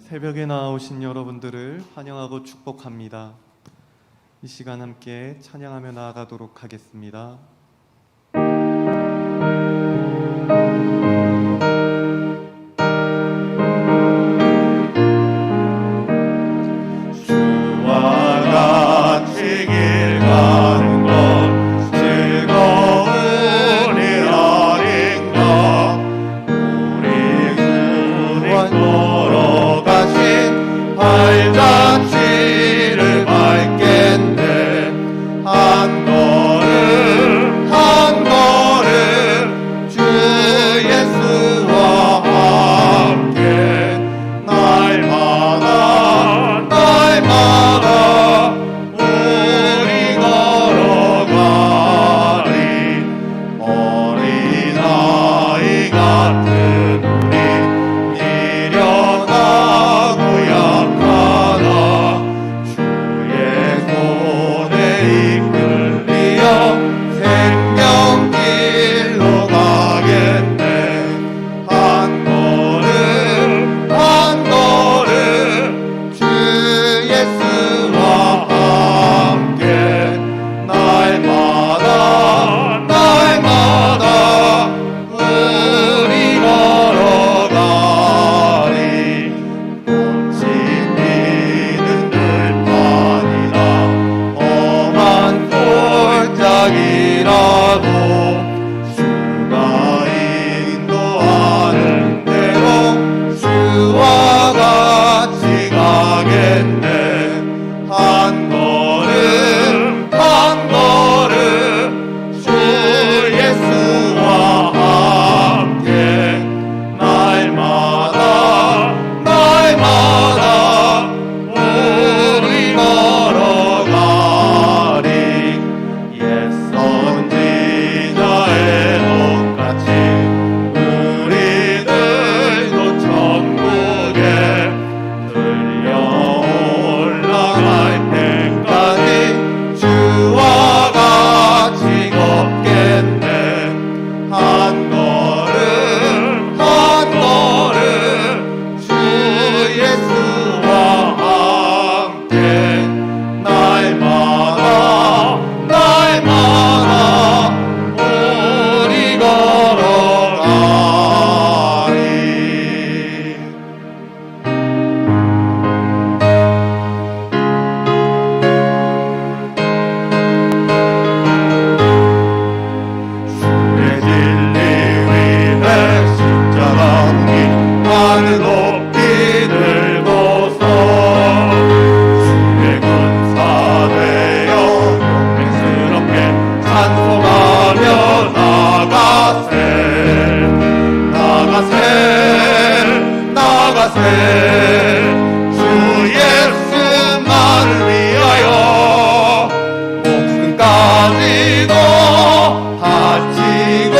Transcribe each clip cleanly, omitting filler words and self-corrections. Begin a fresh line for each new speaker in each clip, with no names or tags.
새벽에 나오신 여러분들을 환영하고 축복합니다. 이 시간 함께 찬양하며 나아가도록 하겠습니다.
주와 같이 길 가는 것 즐거운 일 아닌가. 우리 구원 걸어가신 발자취를 밟겠네. 한 걸음 한 걸음 주 예수와 함께 날마다 날마다 우리 걸어가리. 어린아이 같은 우리 미련하고 약하다. 주의 손에 이끌리어 생명길로 가겠네. 한 걸음 한 걸음 주 예수와 함께 날마다 날마다 우리 걸어가리. 꽃이 피는 들판이나 험한 골짜기라도 주가 인도하는 대로 주와 같이 가겠네. 한 걸음 한 걸음 주 예수와 함께 날마다 날마다 우리 걸어가리. 옛 선지자의 똑같이 우리들도 천국에 들려 올라갈 때까지 주와 같이 걷겠네. 한 걸음 한 걸음 주 예수와 함께 날마다 날마다 우리 걸어가리. 주의 진리 위에 십자가 옮긴 하늘 높이 들고서 주의 군사 되어 영맹스럽게 찬송하며 나가세 나가세 나가세. 주 예수만을 위하여 목숨까지도 바치고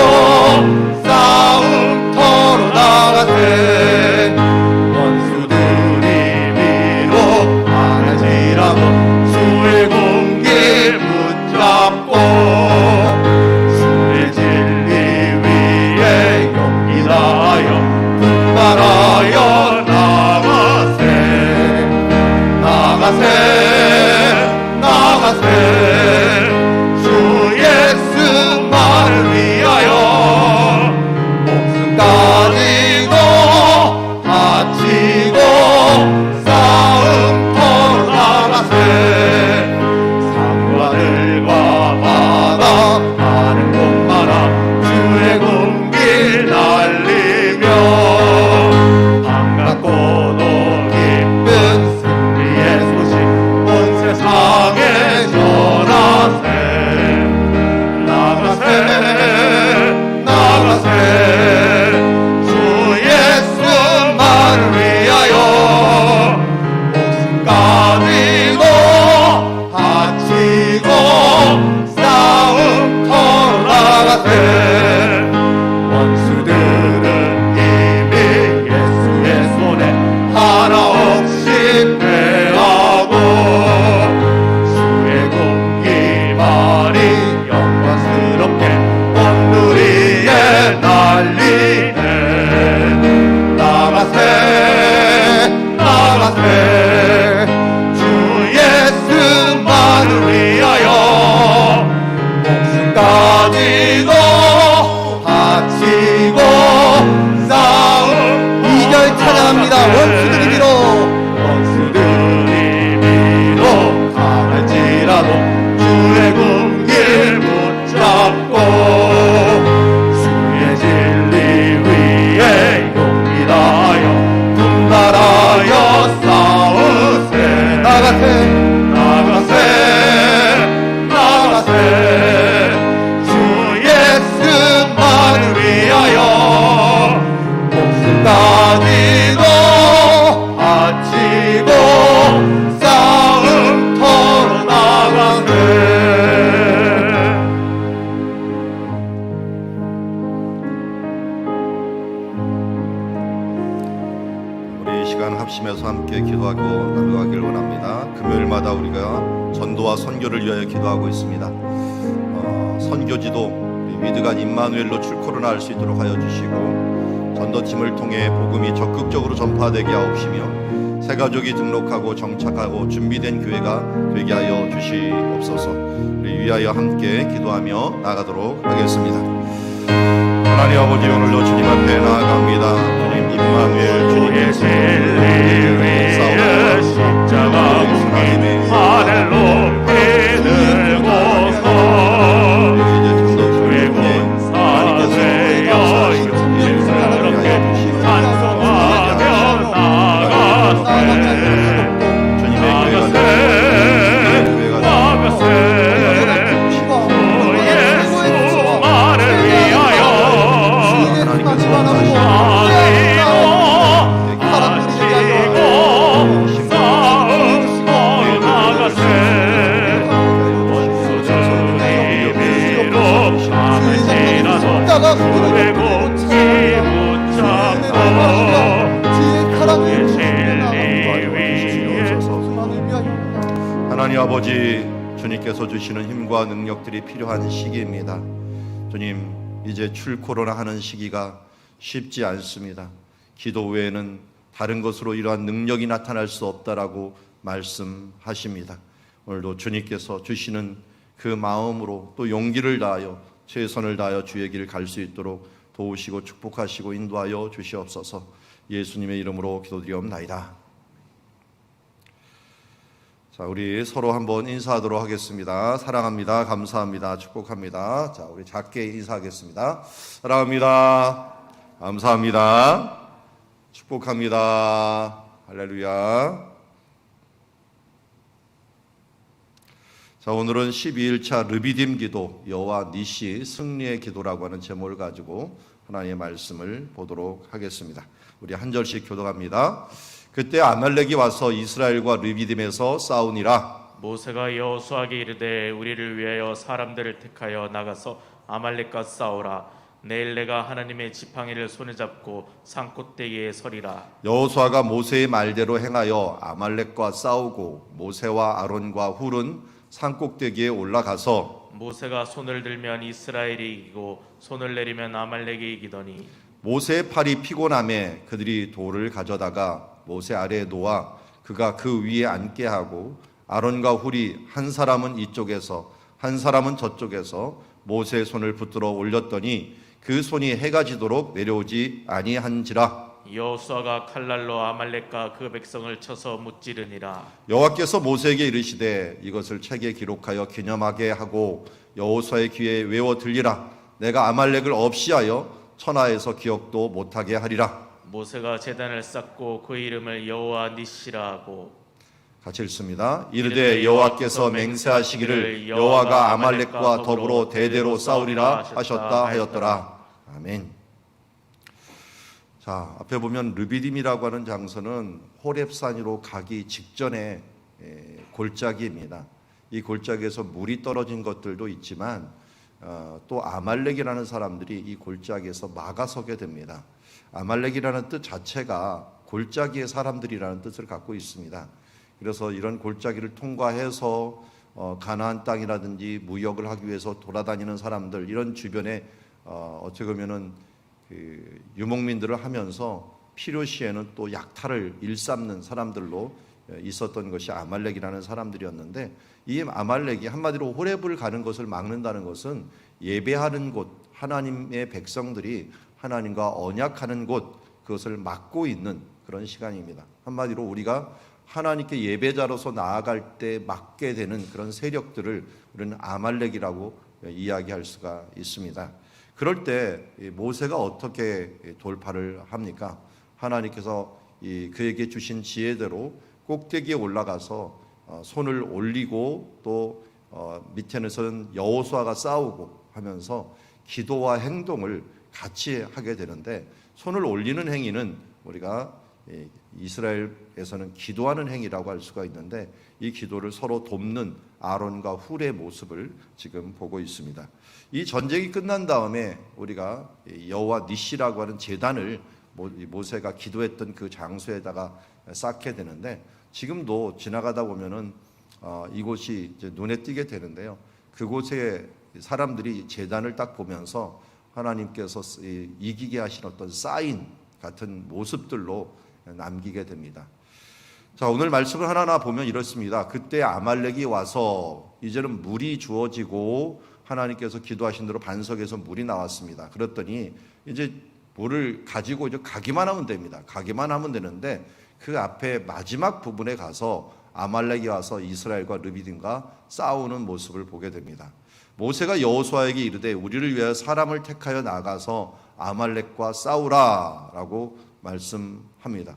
싸움터로 나가세. 원수들이 비록 많을지라도 주의 공길 붙잡고 주의 진리 위에 용기 다하여 분발하여 나가세 마디도 바치고 싸움터로 나가네. 우리 이 시간 합심해서 함께 기도하고 나누어가길 원합니다. 금요일마다 우리가 전도와 선교를 위하여 기도하고 있습니다. 선교지도 위드간 임마누엘로 출코를 할 수 있도록 하여 주시고, 전도팀을 통해 복음이 적극적으로 전파되게 하옵시며, 새 가족이 등록하고 정착하고 준비된 교회가 되게 하여 주시옵소서. 우리 위하여 함께 기도하며 나가도록 하겠습니다. 하나님 아버지, 오늘도 주님 앞에 나아갑니다. 주님 임마누엘 주님의
진리 위에 십자가 묶인 하늘 높이 들고서 주의 권사 되어 일스럽게 찬송하며 나가세
하나님 아버지, 주님께서 주시는 힘과 능력들이 필요한 시기입니다. 주님, 이제 출코로나 하는 시기가 쉽지 않습니다. 기도 외에는 다른 것으로 이러한 능력이 나타날 수 없다라고 말씀하십니다. 오늘도 주님께서 주시는 그 마음으로 또 용기를 다하여 최선을 다하여 주의 길 갈 수 있도록 도우시고 축복하시고 인도하여 주시옵소서. 예수님의 이름으로 기도드리옵나이다. 자, 우리 서로 한번 인사하도록 하겠습니다. 사랑합니다. 감사합니다. 축복합니다. 자, 우리 작게 인사하겠습니다. 사랑합니다. 감사합니다. 축복합니다. 할렐루야. 자, 오늘은 12일차 르비딤 기도, 여호와 니시 승리의 기도라고 하는 제목을 가지고 하나님의 말씀을 보도록 하겠습니다. 우리 한 절씩 교독합니다. 그때 아말렉이 와서 이스라엘과 르비딤에서 싸우니라.
모세가 여호수아에게 이르되 우리를 위하여 사람들을 택하여 나가서 아말렉과 싸우라. 내일 내가 하나님의 지팡이를 손에 잡고 산꼭대기에 서리라.
여호수아가 모세의 말대로 행하여 아말렉과 싸우고 모세와 아론과 훌은 산꼭대기에 올라가서
모세가 손을 들면 이스라엘이 이기고 손을 내리면 아말렉이 이기더니
모세의 팔이 피곤함에 그들이 돌을 가져다가 모세 아래에 놓아 그가 그 위에 앉게 하고 아론과 훌이 한 사람은 이쪽에서 한 사람은 저쪽에서 모세의 손을 붙들어 올렸더니 그 손이 해가 지도록 내려오지 아니한지라.
여호수아가 칼날로 아말렉과 그 백성을 쳐서 무찌르니라.
여호와께서 모세에게 이르시되 이것을 책에 기록하여 기념하게 하고 여호수아의 귀에 외워 들리라. 내가 아말렉을 없이하여 천하에서 기억도 못하게 하리라.
모세가 제단을 쌓고 그 이름을 여호와 니시라 하고
같이 읽습니다. 이르되 여호와께서 맹세하시기를 여호와가 아말렉과 더불어 대대로 싸우리라 하셨다 하였더라. 아멘. 자, 앞에 보면 르비딤이라고 하는 장소는 호렙산으로 가기 직전에 골짜기입니다. 이 골짜기에서 물이 떨어진 것들도 있지만 또 아말렉이라는 사람들이 이 골짜기에서 막아서게 됩니다. 아말렉이라는 뜻 자체가 골짜기의 사람들이라는 뜻을 갖고 있습니다. 그래서 이런 골짜기를 통과해서 가나안 땅이라든지 무역을 하기 위해서 돌아다니는 사람들, 이런 주변에 어떻게 보면은 그 유목민들을 하면서 필요시에는 또 약탈을 일삼는 사람들로 있었던 것이 아말렉이라는 사람들이었는데, 이 아말렉이 한마디로 호렙을 가는 것을 막는다는 것은 예배하는 곳, 하나님의 백성들이 하나님과 언약하는 곳, 그것을 막고 있는 그런 시간입니다. 한마디로 우리가 하나님께 예배자로서 나아갈 때 막게 되는 그런 세력들을 우리는 아말렉이라고 이야기할 수가 있습니다. 그럴 때 모세가 어떻게 돌파를 합니까? 하나님께서 그에게 주신 지혜대로 꼭대기에 올라가서 손을 올리고 또 밑에는 여호수아가 싸우고 하면서 기도와 행동을 같이 하게 되는데, 손을 올리는 행위는 우리가 이스라엘에서는 기도하는 행위라고 할 수가 있는데 이 기도를 서로 돕는 아론과 훌의 모습을 지금 보고 있습니다. 이 전쟁이 끝난 다음에 우리가 여호와 니시라고 하는 제단을 모세가 기도했던 그 장소에다가 쌓게 되는데 지금도 지나가다 보면은 이곳이 이제 눈에 띄게 되는데요. 그곳에 사람들이 제단을 딱 보면서 하나님께서 이기게 하신 어떤 사인 같은 모습들로 남기게 됩니다. 자, 오늘 말씀을 하나하나 보면 이렇습니다. 그때 아말렉이 와서 이제는 물이 주어지고 하나님께서 기도하신 대로 반석에서 물이 나왔습니다. 그랬더니 이제 물을 가지고 이제 가기만 하면 됩니다. 가기만 하면 되는데 그 앞에 마지막 부분에 가서 아말렉이 와서 이스라엘과 르비딤과 싸우는 모습을 보게 됩니다. 모세가 여호수아에게 이르되 우리를 위하여 사람을 택하여 나가서 아말렉과 싸우라라고 말씀합니다.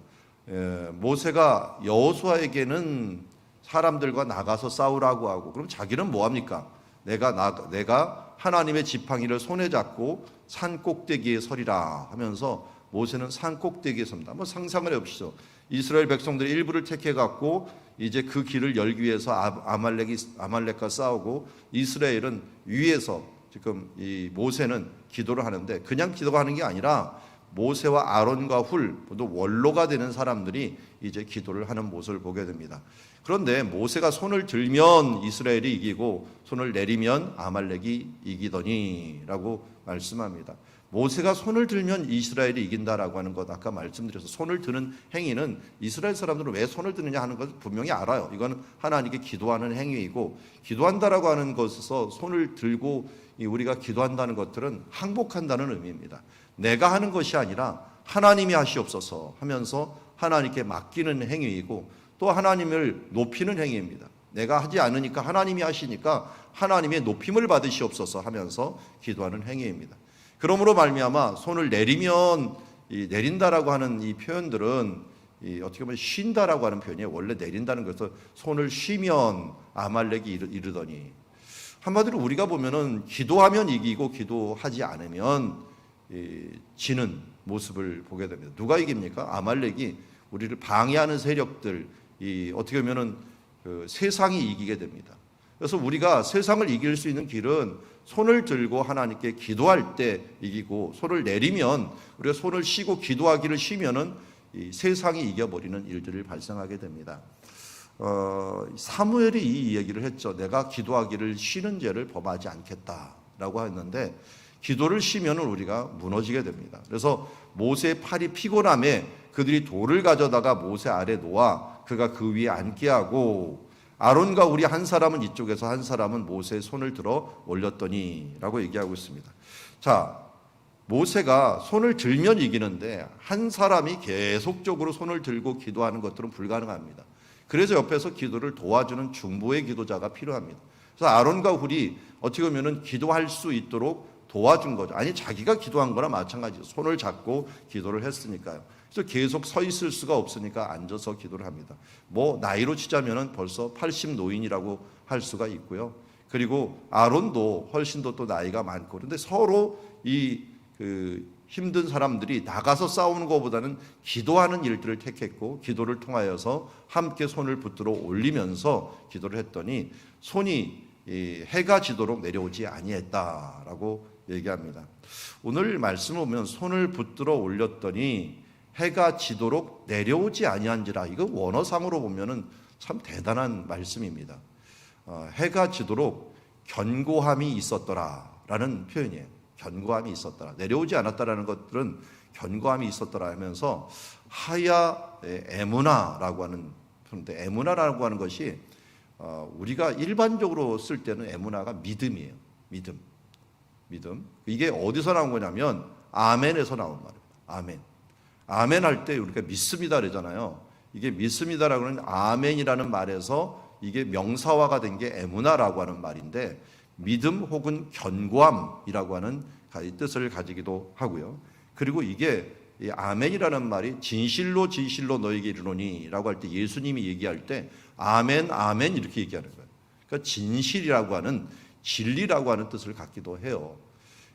모세가 여호수아에게는 사람들과 나가서 싸우라고 하고 그럼 자기는 뭐 합니까? 내가 하나님의 지팡이를 손에 잡고 산 꼭대기에 서리라 하면서 모세는 산 꼭대기에 섭니다. 한번 상상을 해봅시다. 이스라엘 백성들이 일부를 택해 갖고 이제 그 길을 열기 위해서 아말렉과 싸우고 이스라엘은 위에서 지금 이 모세는 기도를 하는데 그냥 기도가 하는 게 아니라 모세와 아론과 훌 모두 원로가 되는 사람들이 이제 기도를 하는 모습을 보게 됩니다. 그런데 모세가 손을 들면 이스라엘이 이기고 손을 내리면 아말렉이 이기더니라고 말씀합니다. 모세가 손을 들면 이스라엘이 이긴다라고 하는 것 아까 말씀드려서 손을 드는 행위는 이스라엘 사람들은 왜 손을 드느냐 하는 것을 분명히 알아요. 이거는 하나님께 기도하는 행위이고 기도한다라고 하는 것에서 손을 들고 우리가 기도한다는 것들은 항복한다는 의미입니다. 내가 하는 것이 아니라 하나님이 하시옵소서 하면서 하나님께 맡기는 행위이고 또 하나님을 높이는 행위입니다. 내가 하지 않으니까 하나님이 하시니까 하나님의 높임을 받으시옵소서 하면서 기도하는 행위입니다. 그러므로 말미암아 손을 내리면 내린다라고 하는 이 표현들은 어떻게 보면 쉰다라고 하는 표현이에요. 원래 내린다는 것은 손을 쉬면 아말렉이 이르더니 한마디로 우리가 보면은 기도하면 이기고 기도하지 않으면 지는 모습을 보게 됩니다. 누가 이깁니까? 아말렉이 우리를 방해하는 세력들 어떻게 보면은 그 세상이 이기게 됩니다. 그래서 우리가 세상을 이길 수 있는 길은 손을 들고 하나님께 기도할 때 이기고 손을 내리면 우리가 손을 쉬고 기도하기를 쉬면은 이 세상이 이겨버리는 일들이 발생하게 됩니다. 사무엘이 이 얘기를 했죠. 내가 기도하기를 쉬는 죄를 범하지 않겠다라고 했는데 기도를 쉬면은 우리가 무너지게 됩니다. 그래서 모세의 팔이 피곤함에 그들이 돌을 가져다가 모세 아래 놓아 그가 그 위에 앉게 하고 아론과 우리 한 사람은 이쪽에서 한 사람은 모세의 손을 들어 올렸더니 라고 얘기하고 있습니다. 자, 모세가 손을 들면 이기는데 한 사람이 계속적으로 손을 들고 기도하는 것들은 불가능합니다. 그래서 옆에서 기도를 도와주는 중보의 기도자가 필요합니다. 그래서 아론과 훌이 어떻게 보면 기도할 수 있도록 도와준 거죠. 아니 자기가 기도한 거나 마찬가지죠. 손을 잡고 기도를 했으니까요. 그래서 계속 서 있을 수가 없으니까 앉아서 기도를 합니다. 뭐 나이로 치자면은 벌써 80 노인이라고 할 수가 있고요. 그리고 아론도 훨씬 더 또 나이가 많고 그런데 서로 힘든 사람들이 나가서 싸우는 것보다는 기도하는 일들을 택했고 기도를 통하여서 함께 손을 붙들어 올리면서 기도를 했더니 손이 해가 지도록 내려오지 아니했다라고 얘기합니다. 오늘 말씀을 보면 손을 붙들어 올렸더니 해가 지도록 내려오지 아니한지라 이거 원어상으로 보면은 참 대단한 말씀입니다. 해가 지도록 견고함이 있었더라라는 표현이에요. 견고함이 있었더라. 내려오지 않았다라는 것들은 견고함이 있었더라 하면서 하야 에무나라고 하는 그런데 에무나라고 하는 것이 우리가 일반적으로 쓸 때는 에무나가 믿음이에요. 믿음. 이게 어디서 나온 거냐면 아멘에서 나온 말입니다. 아멘. 아멘 할 때 우리가 믿습니다 그러잖아요. 이게 믿습니다라고 하는 아멘이라는 말에서 이게 명사화가 된 게 에무나라고 하는 말인데 믿음 혹은 견고함이라고 하는 뜻을 가지기도 하고요. 그리고 이게 이 아멘이라는 말이 진실로 너에게 이르노니라고 할 때 예수님이 얘기할 때 아멘 아멘 이렇게 얘기하는 거예요. 그러니까 진실이라고 하는 진리라고 하는 뜻을 갖기도 해요.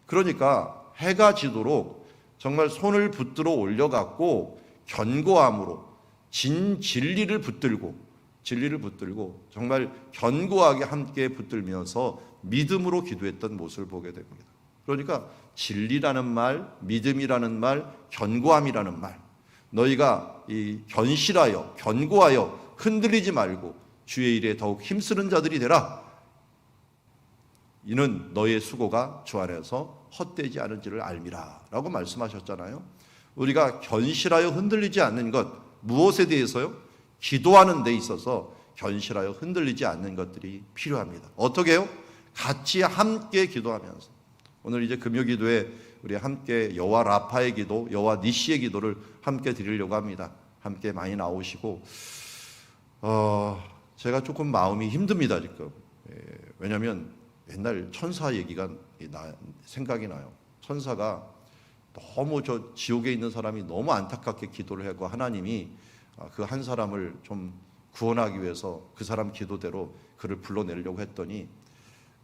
그러니까 해가 지도록 정말 손을 붙들어 올려갖고 견고함으로 진리를 붙들고 정말 견고하게 함께 붙들면서 믿음으로 기도했던 모습을 보게 됩니다. 그러니까 진리라는 말, 믿음이라는 말, 견고함이라는 말, 너희가 이 견고하여 흔들리지 말고 주의 일에 더욱 힘쓰는 자들이 되라. 이는 너의 수고가 주 안에서 헛되지 않은지를 알미라 라고 말씀하셨잖아요. 우리가 견실하여 흔들리지 않는 것, 무엇에 대해서요? 기도하는 데 있어서 견실하여 흔들리지 않는 것들이 필요합니다. 어떻게 해요? 같이 함께 기도하면서. 오늘 이제 금요기도에 우리 함께 여호와 라파의 기도, 여호와 니시의 기도를 함께 드리려고 합니다. 함께 많이 나오시고 제가 조금 마음이 힘듭니다 지금. 왜냐하면 옛날 천사 얘기가 생각이 나요. 천사가 너무 저 지옥에 있는 사람이 너무 안타깝게 기도를 하고 하나님이 그 한 사람을 좀 구원하기 위해서 그 사람 기도대로 그를 불러내려고 했더니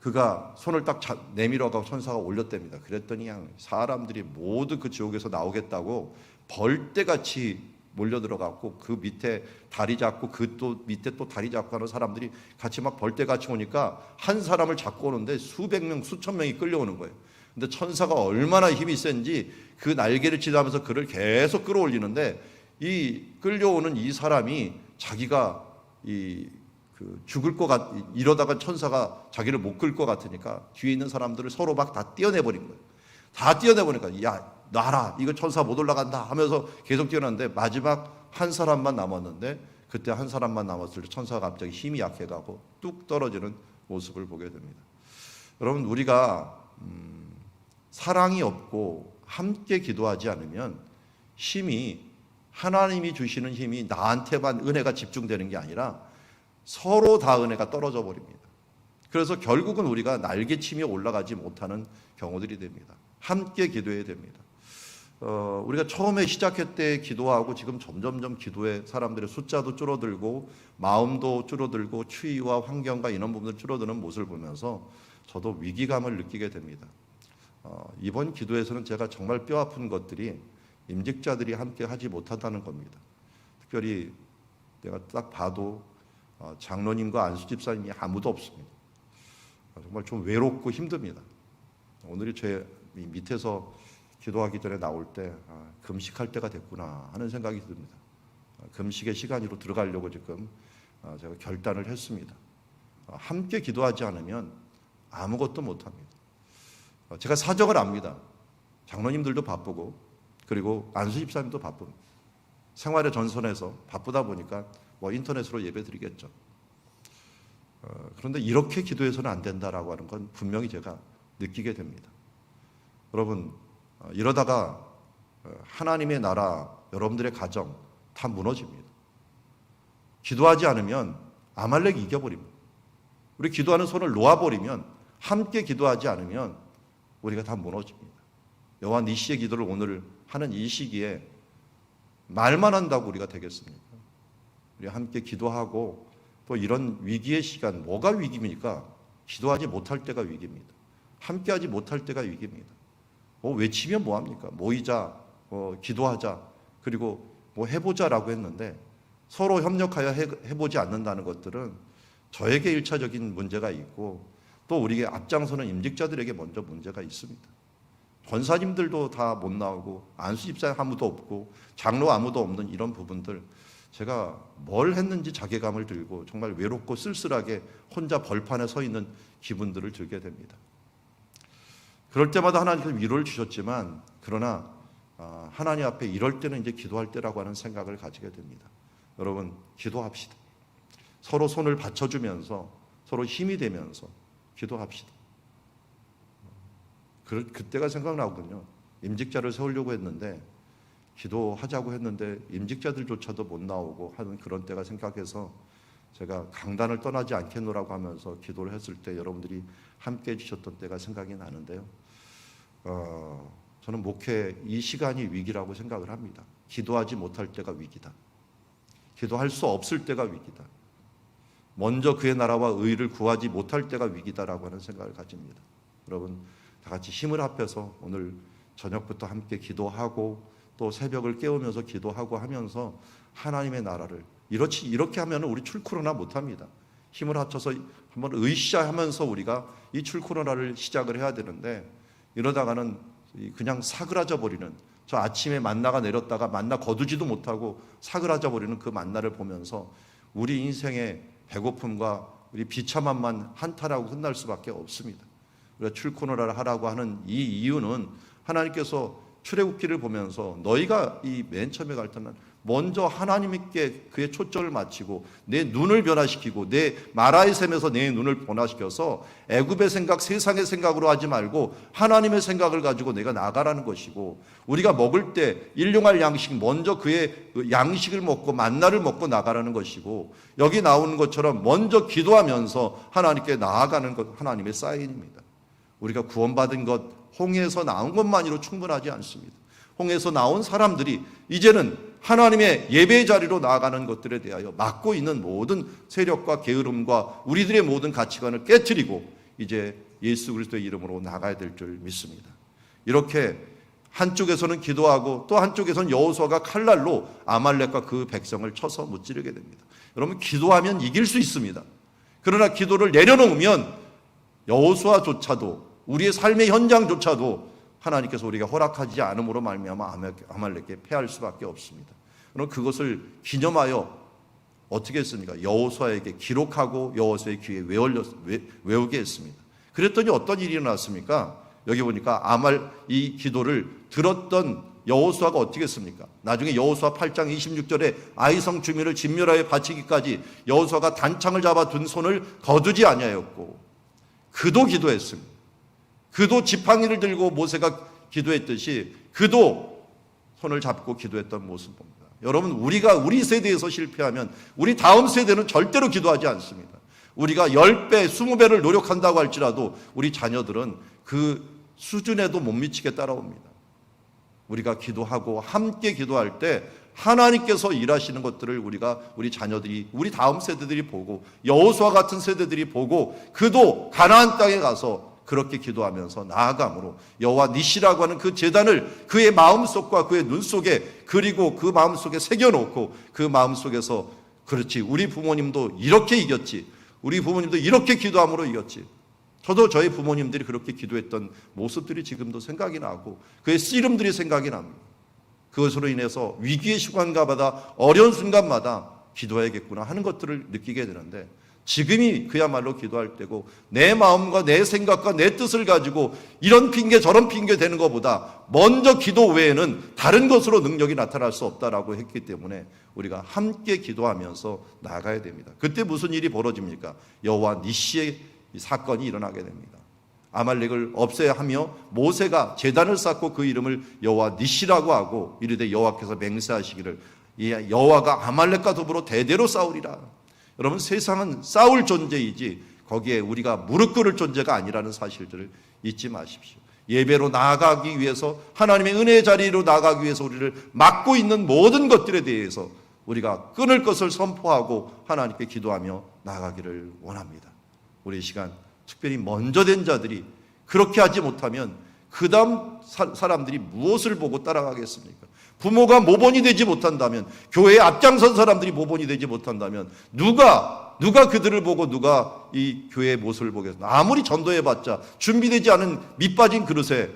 그가 손을 딱 내밀어가고 천사가 올렸답니다. 그랬더니 사람들이 모두 그 지옥에서 나오겠다고 벌떼같이 몰려들어갔고 그 밑에 다리 잡고 그 또 밑에 또 다리 잡고 하는 사람들이 같이 막 벌떼같이 오니까 한 사람을 잡고 오는데 수백 명, 수천 명이 끌려오는 거예요. 근데 천사가 얼마나 힘이 센지 그 날개를 치다면서 그를 계속 끌어올리는데 이 끌려오는 이 사람이 자기가 죽을 것 이러다가 천사가 자기를 못 끌 것 같으니까 뒤에 있는 사람들을 서로 막 다 떼어내버린 거예요. 다 떼어내보니까 야 놔라, 이거 천사 못 올라간다 하면서 계속 뛰어났는데 마지막 한 사람만 남았는데 그때 한 사람만 남았을 때 천사가 갑자기 힘이 약해가고 뚝 떨어지는 모습을 보게 됩니다. 여러분, 우리가 사랑이 없고 함께 기도하지 않으면 힘이, 하나님이 주시는 힘이 나한테만 은혜가 집중되는 게 아니라 서로 다 은혜가 떨어져 버립니다. 그래서 결국은 우리가 날개치며 올라가지 못하는 경우들이 됩니다. 함께 기도해야 됩니다. 우리가 처음에 시작할 때 기도하고 지금 점점점 기도의 사람들의 숫자도 줄어들고 마음도 줄어들고 추위와 환경과 이런 부분들 줄어드는 모습을 보면서 저도 위기감을 느끼게 됩니다. 이번 기도에서는 제가 정말 뼈아픈 것들이 임직자들이 함께 하지 못한다는 겁니다. 특별히 내가 딱 봐도 장로님과 안수 집사님이 아무도 없습니다. 정말 좀 외롭고 힘듭니다. 오늘이 제 밑에서 기도하기 전에 나올 때 금식할 때가 됐구나 하는 생각이 듭니다. 금식의 시간으로 들어가려고 지금 제가 결단을 했습니다. 함께 기도하지 않으면 아무것도 못합니다. 제가 사정을 압니다. 장로님들도 바쁘고 그리고 안수 집사님도 바쁩니다. 생활의 전선에서 바쁘다 보니까 인터넷으로 예배 드리겠죠. 그런데 이렇게 기도해서는 안 된다라고 하는 건 분명히 제가 느끼게 됩니다. 여러분, 이러다가 하나님의 나라, 여러분들의 가정 다 무너집니다. 기도하지 않으면 아말렉이 이겨버립니다. 우리 기도하는 손을 놓아버리면, 함께 기도하지 않으면 우리가 다 무너집니다. 여호와 니시의 기도를 오늘 하는 이 시기에 말만 한다고 우리가 되겠습니까? 우리 함께 기도하고 또 이런 위기의 시간, 뭐가 위기입니까? 기도하지 못할 때가 위기입니다. 함께하지 못할 때가 위기입니다. 외치면 뭐합니까? 모이자, 기도하자, 그리고 해보자라고 했는데 서로 협력하여 해보지 않는다는 것들은 저에게 1차적인 문제가 있고 또 우리에게 앞장서는 임직자들에게 먼저 문제가 있습니다. 권사님들도 다 못 나오고 안수집사 아무도 없고 장로 아무도 없는 이런 부분들, 제가 뭘 했는지 자괴감을 들고 정말 외롭고 쓸쓸하게 혼자 벌판에 서 있는 기분들을 들게 됩니다. 그럴 때마다 하나님께서 위로를 주셨지만 그러나 하나님 앞에 이럴 때는 이제 기도할 때라고 하는 생각을 가지게 됩니다. 여러분, 기도합시다. 서로 손을 받쳐주면서 서로 힘이 되면서 기도합시다. 그때가 생각나거든요. 임직자를 세우려고 했는데 기도하자고 했는데 임직자들조차도 못 나오고 하는 그런 때가 생각해서 제가 강단을 떠나지 않겠노라고 하면서 기도를 했을 때 여러분들이 함께 해주셨던 때가 생각이 나는데요. 저는 목회 이 시간이 위기라고 생각을 합니다. 기도하지 못할 때가 위기다. 기도할 수 없을 때가 위기다. 먼저 그의 나라와 의를 구하지 못할 때가 위기다라고 하는 생각을 가집니다. 여러분, 다 같이 힘을 합해서 오늘 저녁부터 함께 기도하고 또 새벽을 깨우면서 기도하고 하면서 하나님의 나라를 이렇게 하면 우리 출코로나 못합니다. 힘을 합쳐서 한번 으쌰하면서 우리가 이 출코로나를 시작을 해야 되는데 이러다가는 그냥 사그라져 버리는, 저 아침에 만나가 내렸다가 만나 거두지도 못하고 사그라져 버리는 그 만나를 보면서 우리 인생의 배고픔과 우리 비참함만 한탄하고 끝날 수밖에 없습니다. 우리가 출코노라를 하라고 하는 이 이유는 하나님께서 출애굽기를 보면서 너희가 이 맨 처음에 갈 때는 먼저 하나님께 그의 초점을 맞추고 내 눈을 변화시키고 내 마라의 샘에서 내 눈을 변화시켜서 애굽의 생각, 세상의 생각으로 하지 말고 하나님의 생각을 가지고 내가 나가라는 것이고, 우리가 먹을 때 일용할 양식 먼저 그의 양식을 먹고 만나를 먹고 나가라는 것이고, 여기 나오는 것처럼 먼저 기도하면서 하나님께 나아가는 것, 하나님의 사인입니다. 우리가 구원받은 것, 홍해에서 나온 것만으로 충분하지 않습니다. 홍해에서 나온 사람들이 이제는 하나님의 예배 자리로 나아가는 것들에 대하여 맡고 있는 모든 세력과 게으름과 우리들의 모든 가치관을 깨트리고 이제 예수 그리스도의 이름으로 나가야 될 줄 믿습니다. 이렇게 한쪽에서는 기도하고 또 한쪽에서는 여호수아가 칼날로 아말렉과 그 백성을 쳐서 무찌르게 됩니다. 여러분, 기도하면 이길 수 있습니다. 그러나 기도를 내려놓으면 여호수아조차도, 우리의 삶의 현장조차도 하나님께서 우리가 허락하지 않음으로 말미암아 아말렉에 패할 수밖에 없습니다. 그럼 그것을 기념하여 어떻게 했습니까? 여호수아에게 기록하고 여호수아의 귀에 외우게 했습니다. 그랬더니 어떤 일이 일어났습니까? 여기 보니까 이 기도를 들었던 여호수아가 어떻게 했습니까? 나중에 여호수아 8장 26절에 아이성 주민을 진멸하여 바치기까지 여호수아가 단창을 잡아 둔 손을 거두지 아니하였고, 그도 기도했습니다. 그도 지팡이를 들고 모세가 기도했듯이 그도 손을 잡고 기도했던 모습 봅니다. 여러분, 우리 세대에서 실패하면 우리 다음 세대는 절대로 기도하지 않습니다. 우리가 10배, 20배를 노력한다고 할지라도 우리 자녀들은 그 수준에도 못 미치게 따라옵니다. 우리가 기도하고 함께 기도할 때 하나님께서 일하시는 것들을 우리 자녀들이, 우리 다음 세대들이 보고, 여호수아 같은 세대들이 보고, 그도 가나안 땅에 가서 그렇게 기도하면서 나아감으로 여호와 니시라고 하는 그 제단을 그의 마음속과 그의 눈 속에 그리고 그 마음속에 새겨놓고, 그 마음속에서 그렇지, 우리 부모님도 이렇게 이겼지, 우리 부모님도 이렇게 기도함으로 이겼지, 저도 저희 부모님들이 그렇게 기도했던 모습들이 지금도 생각이 나고 그의 씨름들이 생각이 납니다. 그것으로 인해서 위기의 순간마다, 어려운 순간마다 기도해야겠구나 하는 것들을 느끼게 되는데, 지금이 그야말로 기도할 때고, 내 마음과 내 생각과 내 뜻을 가지고 이런 핑계 저런 핑계 되는 것보다 먼저 기도 외에는 다른 것으로 능력이 나타날 수 없다라고 했기 때문에 우리가 함께 기도하면서 나가야 됩니다. 그때 무슨 일이 벌어집니까? 여호와 니시의 사건이 일어나게 됩니다. 아말렉을 없애야 하며 모세가 제단을 쌓고 그 이름을 여호와 니시라고 하고 이르되 여호와께서 맹세하시기를 여호와가 아말렉과 더불어 대대로 싸우리라. 여러분, 세상은 싸울 존재이지 거기에 우리가 무릎 꿇을 존재가 아니라는 사실들을 잊지 마십시오. 예배로 나아가기 위해서, 하나님의 은혜의 자리로 나아가기 위해서 우리를 막고 있는 모든 것들에 대해서 우리가 끊을 것을 선포하고 하나님께 기도하며 나아가기를 원합니다. 우리 이 시간 특별히 먼저 된 자들이 그렇게 하지 못하면 그 다음 사람들이 무엇을 보고 따라가겠습니까? 부모가 모본이 되지 못한다면, 교회에 앞장선 사람들이 모본이 되지 못한다면 누가 그들을 보고 누가 이 교회의 모습을 보겠습니까? 아무리 전도해봤자 준비되지 않은 밑빠진 그릇에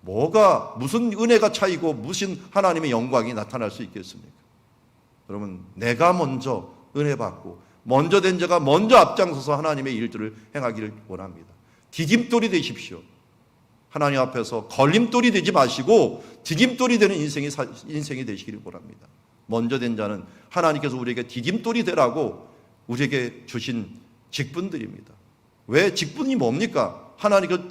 무슨 은혜가 차이고 무슨 하나님의 영광이 나타날 수 있겠습니까? 여러분, 내가 먼저 은혜 받고 먼저 된 자가 먼저 앞장서서 하나님의 일들을 행하기를 원합니다. 디딤돌이 되십시오. 하나님 앞에서 걸림돌이 되지 마시고 디딤돌이 되는 인생이 되시기를 원합니다. 먼저 된 자는 하나님께서 우리에게 디딤돌이 되라고 우리에게 주신 직분들입니다. 왜 직분이 뭡니까? 하나님께서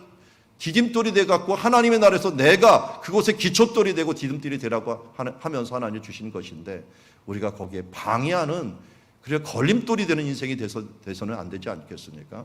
디딤돌이 돼갖고 하나님의 나라에서 내가 그곳에 기초돌이 되고 디딤돌이 되라고 하면서 하나님 주신 것인데, 우리가 거기에 방해하는, 그래 걸림돌이 되는 인생이 돼서는 안 되지 않겠습니까?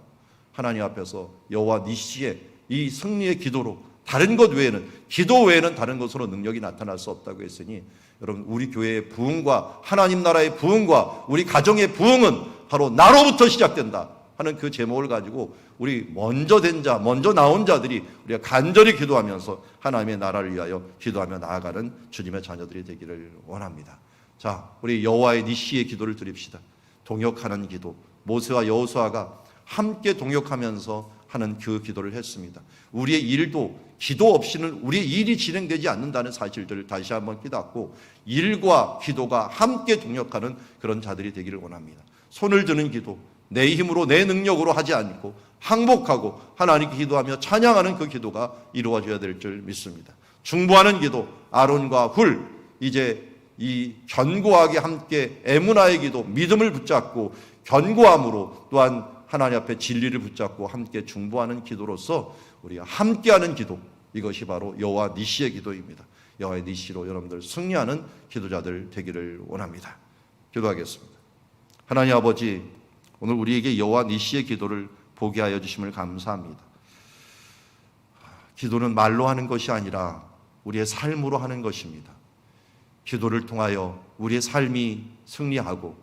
하나님 앞에서 여호와 니시의 이 승리의 기도로, 다른 것 외에는, 기도 외에는 다른 것으로 능력이 나타날 수 없다고 했으니, 여러분, 우리 교회의 부흥과 하나님 나라의 부흥과 우리 가정의 부흥은 바로 나로부터 시작된다. 하는 그 제목을 가지고 우리 먼저 된 자, 먼저 나온 자들이 우리가 간절히 기도하면서 하나님의 나라를 위하여 기도하며 나아가는 주님의 자녀들이 되기를 원합니다. 자, 우리 여호와의 니시의 기도를 드립시다. 동역하는 기도. 모세와 여호수아가 함께 동역하면서 하는 그 기도를 했습니다. 우리의 일도 기도 없이는 우리의 일이 진행되지 않는다는 사실들을 다시 한번 깨닫고 일과 기도가 함께 동역하는 그런 자들이 되기를 원합니다. 손을 드는 기도, 내 힘으로 내 능력으로 하지 않고 항복하고 하나님께 기도하며 찬양하는 그 기도가 이루어져야 될 줄 믿습니다. 중보하는 기도, 아론과 훌, 이제 이 견고하게 함께 에무나의 기도, 믿음을 붙잡고 견고함으로 또한 하나님 앞에 진리를 붙잡고 함께 중보하는 기도로서 우리가 함께하는 기도, 이것이 바로 여호와 니시의 기도입니다. 여호와의 니시로 여러분들 승리하는 기도자들 되기를 원합니다. 기도하겠습니다. 하나님 아버지, 오늘 우리에게 여호와 니시의 기도를 보게 하여 주심을 감사합니다. 기도는 말로 하는 것이 아니라 우리의 삶으로 하는 것입니다. 기도를 통하여 우리의 삶이 승리하고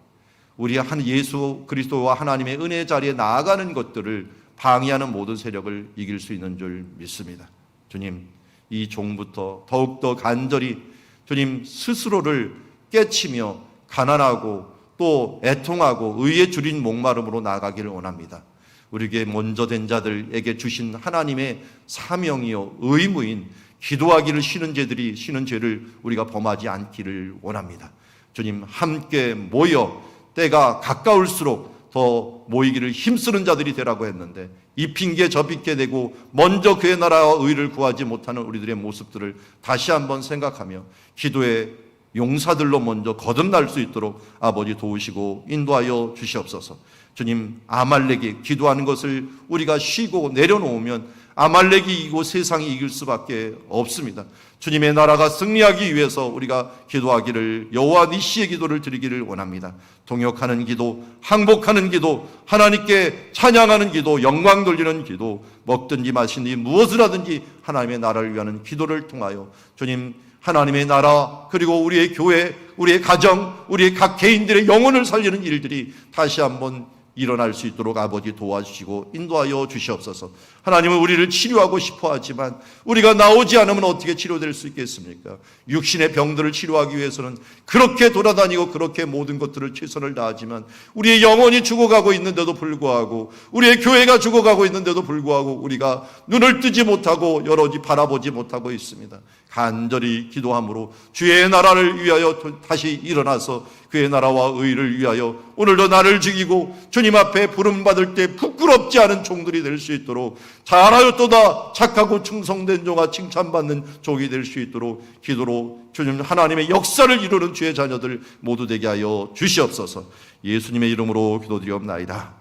우리의 한 예수 그리스도와 하나님의 은혜의 자리에 나아가는 것들을 방해하는 모든 세력을 이길 수 있는 줄 믿습니다. 주님, 이 종부터 더욱더 간절히 주님 스스로를 깨치며 가난하고 또 애통하고 의에 줄인 목마름으로 나아가기를 원합니다. 우리에게 먼저 된 자들에게 주신 하나님의 사명이요 의무인 기도하기를 쉬는 죄를 우리가 범하지 않기를 원합니다. 주님, 함께 모여 때가 가까울수록 더 모이기를 힘쓰는 자들이 되라고 했는데 이 핑계 저 핑계 대고 먼저 그의 나라와 의를 구하지 못하는 우리들의 모습들을 다시 한번 생각하며 기도의 용사들로 먼저 거듭날 수 있도록 아버지 도우시고 인도하여 주시옵소서. 주님, 아말렉이 기도하는 것을 우리가 쉬고 내려놓으면 아말렉이 이기고 세상이 이길 수밖에 없습니다. 주님의 나라가 승리하기 위해서 우리가 기도하기를 여호와 니시의 기도를 드리기를 원합니다. 동역하는 기도, 항복하는 기도, 하나님께 찬양하는 기도, 영광 돌리는 기도, 먹든지 마시든지 무엇을 하든지 하나님의 나라를 위하는 기도를 통하여 주님, 하나님의 나라 그리고 우리의 교회, 우리의 가정, 우리의 각 개인들의 영혼을 살리는 일들이 다시 한번 일어날 수 있도록 아버지 도와주시고 인도하여 주시옵소서. 하나님은 우리를 치료하고 싶어 하지만 우리가 나오지 않으면 어떻게 치료될 수 있겠습니까? 육신의 병들을 치료하기 위해서는 그렇게 돌아다니고 그렇게 모든 것들을 최선을 다하지만 우리의 영혼이 죽어가고 있는데도 불구하고 우리의 교회가 죽어가고 있는데도 불구하고 우리가 눈을 뜨지 못하고 여러지 바라보지 못하고 있습니다. 간절히 기도함으로 주의 나라를 위하여 다시 일어나서 그의 나라와 의를 위하여 오늘도 나를 죽이고 주님 앞에 부름받을 때 부끄럽지 않은 종들이 될 수 있도록 잘하였도다 착하고 충성된 종아 칭찬받는 종이 될 수 있도록 기도로 주님 하나님의 역사를 이루는 주의 자녀들 모두 되게 하여 주시옵소서. 예수님의 이름으로 기도드리옵나이다.